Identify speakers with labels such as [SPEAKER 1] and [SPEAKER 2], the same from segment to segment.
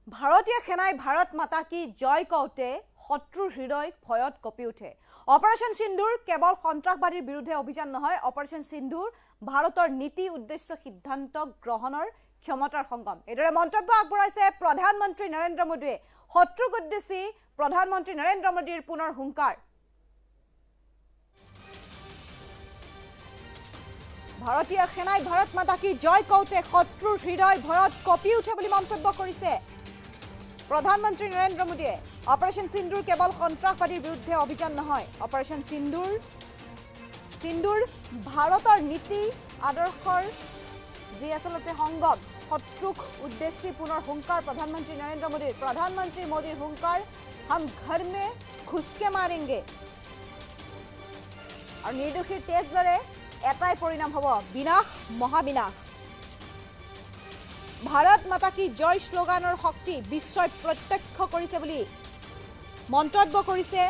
[SPEAKER 1] ভাৰতীয় সেনাই ভাৰত মাতা কি জয় কওঁতে শত্ৰুৰ হৃদয় ভয়ত কঁপি উঠে। অপাৰেশ্যন সিন্দুৰ কেৱল সন্ত্ৰাসবাদীৰ বিৰুদ্ধে অভিযান নহয়, অপাৰেশ্যন সিন্দুৰ ভাৰতৰ নীতি উদ্দেশ্য সিদ্ধান্ত গ্ৰহণৰ ক্ষমতাৰ সংগম। এইদৰে মন্তব্য আগবঢ়াইছে প্ৰধানমন্ত্ৰী নৰেন্দ্ৰ মোদীয়ে। শত্ৰুক উদ্দেশ্যি প্ৰধানমন্ত্ৰী নৰেন্দ্ৰ মোদীৰ পুনৰ হুংকাৰ। ভাৰতীয় সেনাই ভাৰত মাতা কি জয় কওঁতে শত্ৰুৰ হৃদয় ভয়ত কঁপি উঠে বুলি মন্তব্য কৰিছে প্ৰধানমন্ত্ৰী নৰেন্দ্ৰ মোদীয়ে। অপাৰেশ্যন সিন্দুৰ কেৱল সন্ত্ৰাসবাদীৰ বিৰুদ্ধে অভিযান নহয়, অপাৰেশ্যন সিন্দুৰ ভাৰতৰ নীতি আদৰ্শৰ যি আচলতে সংগম। শত্ৰুক উদ্দেশ্যি পুনৰ হুংকাৰ প্ৰধানমন্ত্ৰী নৰেন্দ্ৰ মোদীৰ। প্ৰধানমন্ত্ৰী মোদীৰ হুংকাৰ, হাম ঘৰ মে ঘুচকে মাৰেংগে। আৰু নিৰ্দোষীৰ তেজ লৰে এটাই পৰিণাম হ'ব, বিনাশ, মহাবিনাশ। ভাৰত মাতা কি জয় শ্লোগানৰ শক্তি বিশ্বই প্ৰত্যক্ষ কৰিছে বুলি মন্তব্য কৰিছে।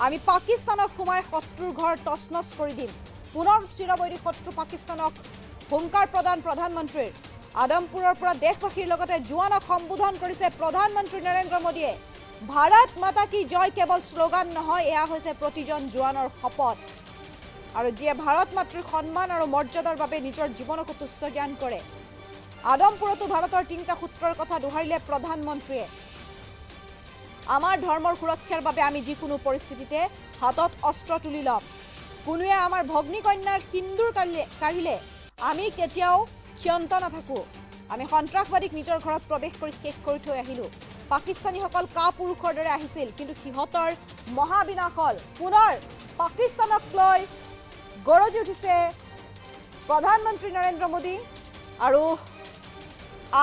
[SPEAKER 1] আমি পাকিস্তানক সোমাই শত্ৰুৰ ঘৰ তছনছ কৰি দিম। পুনৰ চিৰবৈৰী শত্ৰু পাকিস্তানক হুংকাৰ প্ৰদান প্ৰধানমন্ত্ৰীৰ। আদমপুৰৰ পৰা দেশবাসীৰ লগতে জোৱানক সম্বোধন কৰিছে প্ৰধানমন্ত্ৰী নৰেন্দ্ৰ মোদীয়ে। ভাৰত মাতা কি জয় কেৱল শ্লোগান নহয়, এয়া হৈছে প্ৰতিজন জোৱানৰ শপত। আৰু যিয়ে ভাৰত মাতৃৰ সন্মান আৰু মৰ্যাদাৰ বাবে নিজৰ জীৱনকো তুচ্ছ জ্ঞান কৰে। আদমপুৰতো ভাৰতৰ তিনিটা সূত্ৰৰ কথা দোহাৰিলে প্ৰধানমন্ত্ৰীয়ে। আমাৰ ধৰ্মৰ সুৰক্ষাৰ বাবে আমি যিকোনো পৰিস্থিতিতে হাতত অস্ত্ৰ তুলি ল'ম। কোনোৱে আমাৰ ভগ্নী কন্যাৰ সিন্দুৰ কাঢ়িলে আমি কেতিয়াও ক্ষন্ত নাথাকোঁ। আমি সন্ত্ৰাসবাদীক নিজৰ ঘৰত প্ৰৱেশ কৰি শেষ কৰি থৈ আহিলোঁ। পাকিস্তানীসকল কাপুৰুষৰ দৰে আহিছিল, কিন্তু সিহঁতৰ মহাবিনাশ হ'ল। পুনৰ পাকিস্তানক লৈ গৰজি উঠিছে প্ৰধানমন্ত্ৰী নৰেন্দ্ৰ মোদী। আৰু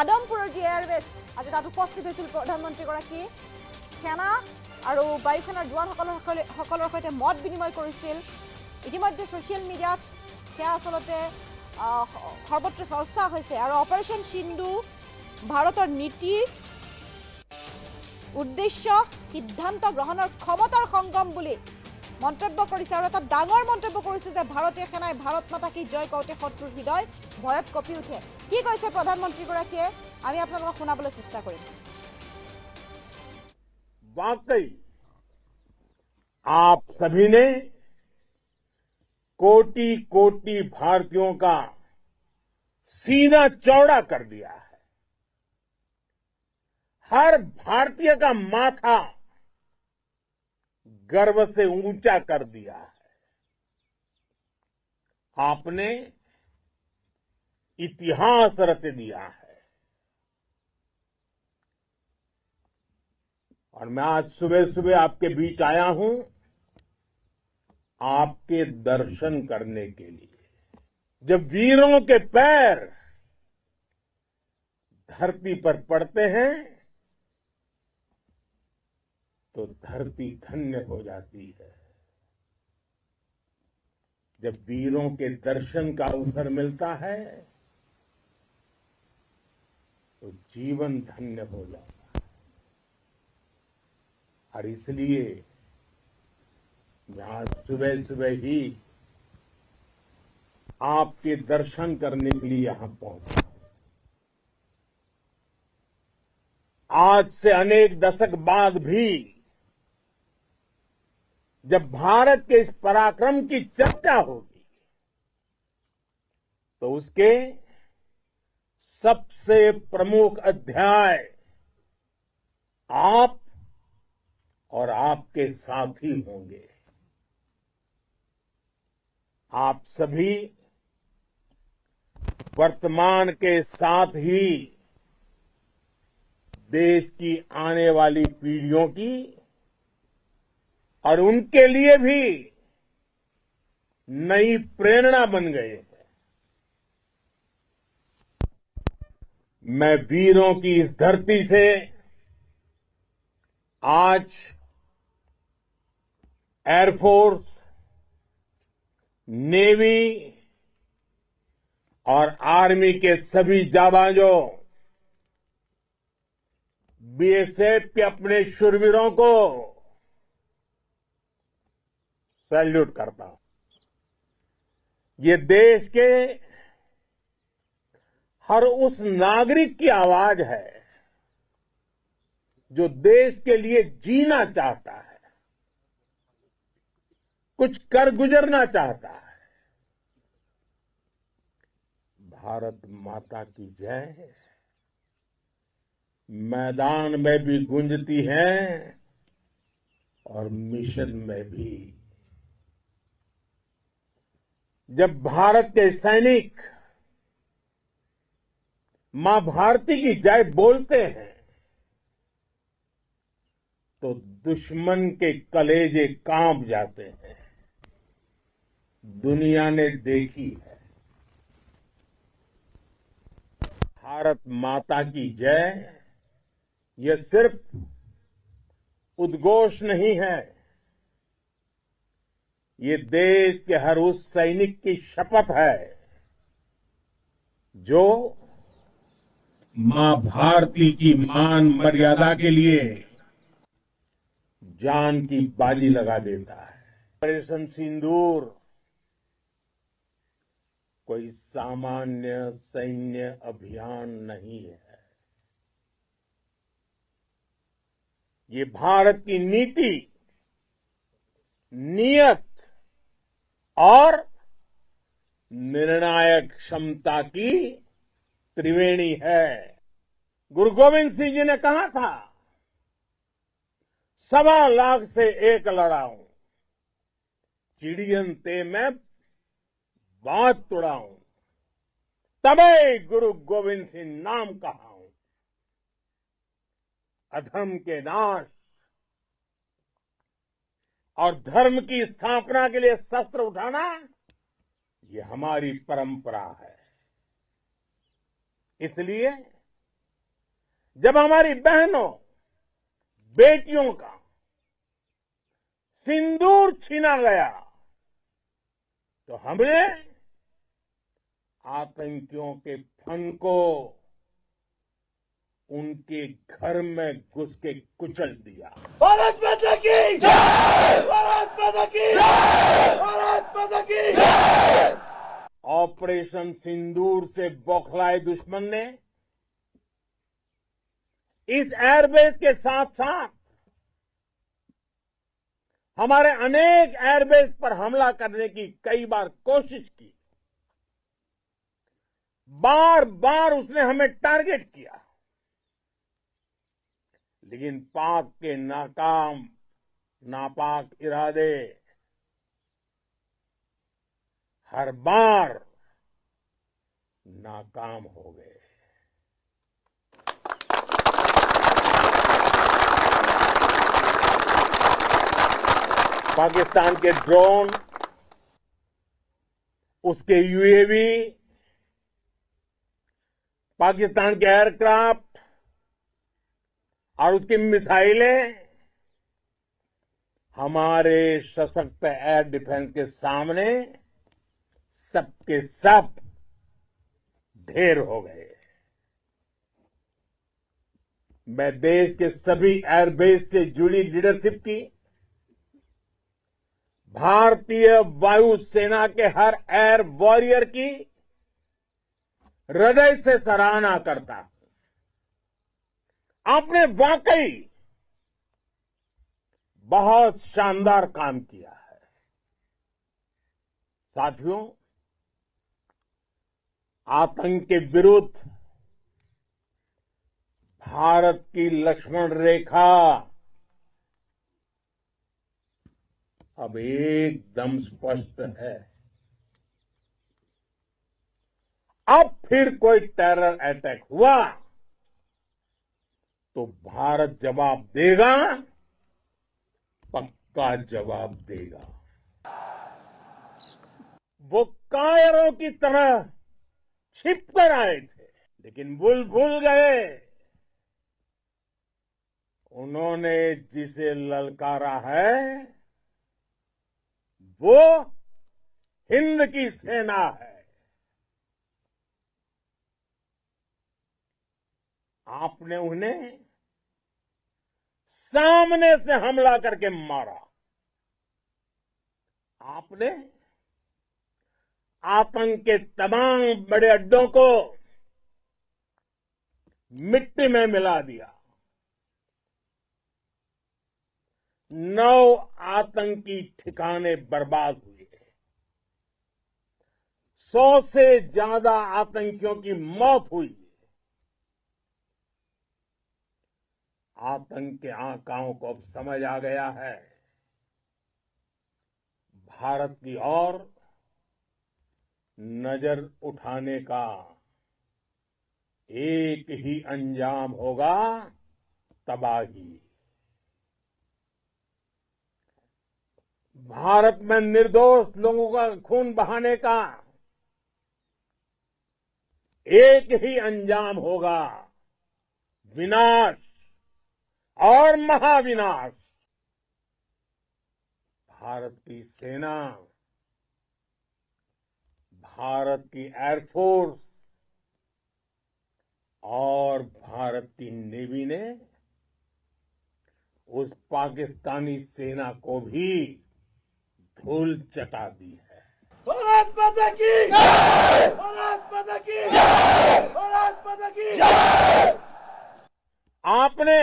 [SPEAKER 1] আদমপুৰৰ যি এয়াৰবেছ, আজি তাত উপস্থিত হৈছিল প্ৰধানমন্ত্ৰীগৰাকী। সেনা আৰু বায়ুসেনাৰ জোৱানসকলৰ সৈতে মত বিনিময় কৰিছিল। ইতিমধ্যে ছ'চিয়েল মিডিয়াত সেয়া আচলতে সৰ্বত্ৰ চৰ্চা হৈছে। আৰু অপাৰেশ্যন সিন্ধু ভাৰতৰ নীতিৰ উদ্দেশ্য সিদ্ধান্ত গ্ৰহণৰ ক্ষমতাৰ সংগম বুলি মন্তব্য কৰিছে। আৰু এটা ডাঙৰ মন্তব্য কৰিছে যে ভাৰতীয় সেনাই ভাৰত মাতা কি জয় কওঁতে শত্ৰুৰ হৃদয় ভয়ত কঁপি উঠে। কি কৈছে প্ৰধানমন্ত্ৰীগৰাকীয়ে, আমি আপোনালোকক শুনাবলৈ চেষ্টা কৰিম।
[SPEAKER 2] वाकई आप सभी ने कोटि कोटि भारतीयों का सीना चौड़ा कर दिया है। हर भारतीय का माथा गर्व से ऊंचा कर दिया है। आपने इतिहास रच दिया है। और मैं आज सुबह सुबह आपके बीच आया हूं आपके दर्शन करने के लिए। जब वीरों के पैर धरती पर पड़ते हैं तो धरती धन्य हो जाती है। जब वीरों के दर्शन का अवसर मिलता है तो जीवन धन्य हो जाता है। और इसलिए मैं आज सुबह सुबह ही आपके दर्शन करने के लिए यहां पहुंचा। आज से अनेक दशक बाद भी जब भारत के इस पराक्रम की चर्चा होगी तो उसके सबसे प्रमुख अध्याय आप और आपके साथी होंगे। आप सभी वर्तमान के साथ ही देश की आने वाली पीढ़ियों की और उनके लिए भी नई प्रेरणा बन गए हैं। मैं वीरों की इस धरती से आज एयरफोर्स, नेवी और आर्मी के सभी जाबाजों, बीएसएफ के अपने शूरवीरों को सैल्यूट करता हूं। ये देश के हर उस नागरिक की आवाज है जो देश के लिए जीना चाहता है, कुछ कर गुजरना चाहता है, भारत माता की जय मैदान में भी गूंजती है और मिशन में भी। जब भारत के सैनिक मां भारती की जय बोलते हैं तो दुश्मन के कलेजे कांप जाते हैं। दुनिया ने देखी है। भारत माता की जय यह सिर्फ उद्घोष नहीं है, ये देश के हर उस सैनिक की शपथ है जो मां भारती की मान मर्यादा के लिए जान की बाजी लगा देता है। ऑपरेशन सिंदूर कोई सामान्य सैन्य अभियान नहीं है। ये भारत की नीति, नियत और निर्णायक क्षमता की त्रिवेणी है। गुरु गोविंद सिंह जी ने कहा था, 1.25 लाख से एक लड़ाऊं, चिड़ियन ते मैं बात तुड़ाऊं, तबे गुरु गोविंद सिंह नाम कहाऊं। अधर्म के नाश और धर्म की स्थापना के लिए शस्त्र उठाना, ये हमारी परंपरा है। इसलिए जब हमारी बहनों, बेटियों का सिंदूर छीना गया तो हमने आतंकियों के फन को उनके घर में घुस के कुचल दिया।
[SPEAKER 3] भारत माता की जय! भारत माता की जय! भारत माता की जय!
[SPEAKER 2] ऑपरेशन सिंदूर से बौखलाए दुश्मन ने इस एयरबेस के साथ साथ हमारे अनेक एयरबेस पर हमला करने की कई बार कोशिश की। बार बार उसने हमें टारगेट किया, लेकिन पाक के नापाक इरादे हर बार नाकाम हो गए। पाकिस्तान के ड्रोन, उसके यूएवी, पाकिस्तान के एयरक्राफ्ट और उसकी मिसाइलें हमारे सशक्त एयर डिफेंस के सामने सबके सब ढेर हो गए। मैं देश के सभी एयरबेस से जुड़ी लीडरशिप की, भारतीय वायुसेना के हर एयर वॉरियर की हृदय से सराहना करता हूं। आपने वाकई बहुत शानदार काम किया है। साथियों, आतंक के विरुद्ध भारत की लक्ष्मण रेखा अब एकदम स्पष्ट है। अब फिर कोई टेरर अटैक हुआ तो भारत जवाब देगा, पक्का जवाब देगा। वो कायरों की तरह छिपकर आए थे, लेकिन भूल गए उन्होंने जिसे ललकारा है वो हिंद की सेना है। आपने उन्हें सामने से हमला करके मारा। आपने आतंक के तमाम बड़े अड्डों को मिट्टी में मिला दिया। 9 आतंकी ठिकाने बर्बाद हुए। 100 से ज्यादा आतंकियों की मौत हुई। आतंक के आकाओं को अब समझ आ गया है। भारत की ओर नजर उठाने का एक ही अंजाम होगा, तबाही। भारत में निर्दोष लोगों का खून बहाने का एक ही अंजाम होगा, विनाश और महाविनाश। भारत की सेना, भारत की एयरफोर्स और भारत की नेवी ने उस पाकिस्तानी सेना को भी धूल चटा दी है।
[SPEAKER 3] भारत माता की जय! भारत माता की जय! भारत माता की जय!
[SPEAKER 2] आपने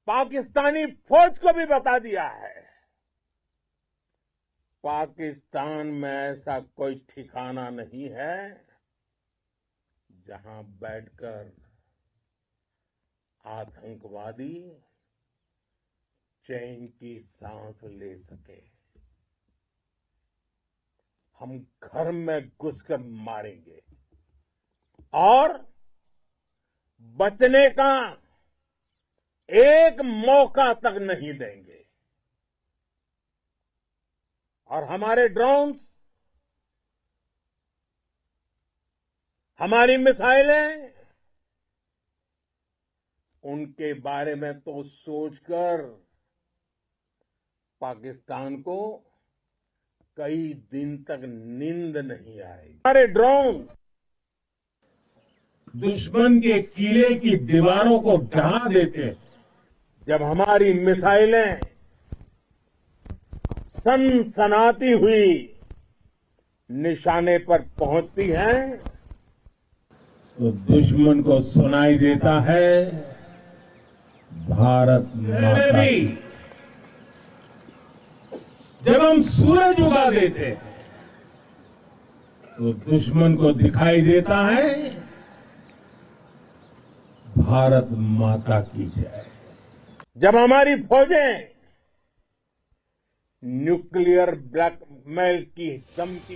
[SPEAKER 2] पाकिस्तानी फौज को भी बता दिया है, पाकिस्तान में ऐसा कोई ठिकाना नहीं है जहां बैठकर आतंकवादी चैन की सांस ले सके। हम घर में घुसकर मारेंगे और बचने का एक मौका तक नहीं देंगे। और हमारे ड्रोन्स, हमारी मिसाइलें, उनके बारे में तो सोचकर पाकिस्तान को कई दिन तक नींद नहीं आएगी। हमारे ड्रोन दुश्मन के किले की दीवारों को ढहा देते हैं। जब हमारी मिसाइलें सनसनाती हुई निशाने पर पहुंचती हैं, तो दुश्मन को सुनाई देता है, भारत माता की। जब हम सूरज उगा देते हैं, तो दुश्मन को दिखाई देता है, भारत माता की जय। जब हमारी फौजें न्यूक्लियर ब्लैकमेल की धमकी